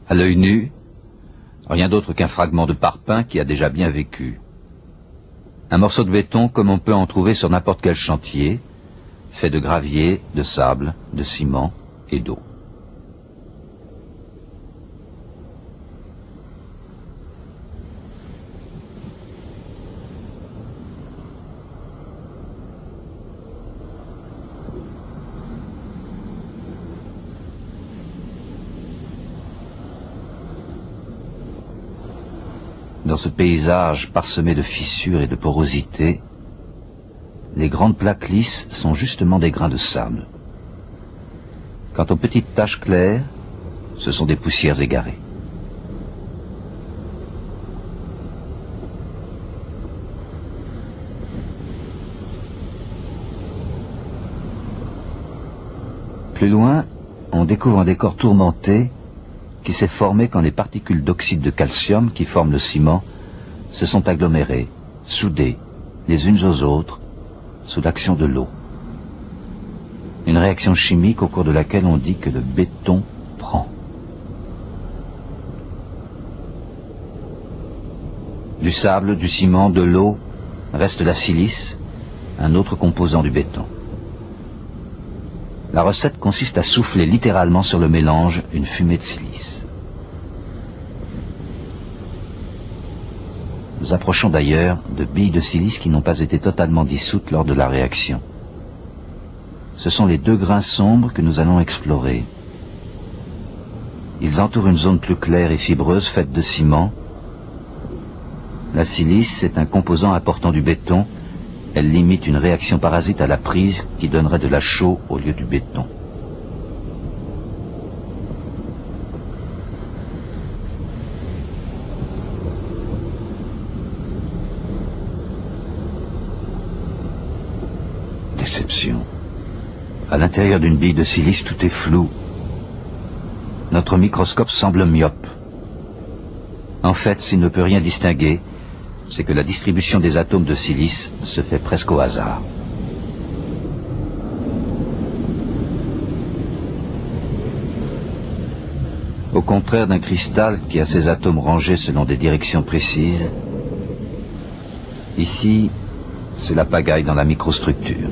À l'œil nu, rien d'autre qu'un fragment de parpaing qui a déjà bien vécu. Un morceau de béton comme on peut en trouver sur n'importe quel chantier, fait de gravier, de sable, de ciment et d'eau. Dans ce paysage parsemé de fissures et de porosités, les grandes plaques lisses sont justement des grains de sable. Quant aux petites taches claires, ce sont des poussières égarées. Plus loin, on découvre un décor tourmenté qui s'est formé quand les particules d'oxyde de calcium qui forment le ciment se sont agglomérées, soudées, les unes aux autres, sous l'action de l'eau. Une réaction chimique au cours de laquelle on dit que le béton prend. Du sable, du ciment, de l'eau, reste la silice, un autre composant du béton. La recette consiste à souffler littéralement sur le mélange une fumée de silice. Nous approchons d'ailleurs de billes de silice qui n'ont pas été totalement dissoutes lors de la réaction. Ce sont les deux grains sombres que nous allons explorer. Ils entourent une zone plus claire et fibreuse faite de ciment. La silice est un composant important du béton. Elle limite une réaction parasite à la prise qui donnerait de la chaux au lieu du béton. Déception. À l'intérieur d'une bille de silice, tout est flou. Notre microscope semble myope. En fait, s'il ne peut rien distinguer, c'est que la distribution des atomes de silice se fait presque au hasard. Au contraire d'un cristal qui a ses atomes rangés selon des directions précises, ici, c'est la pagaille dans la microstructure.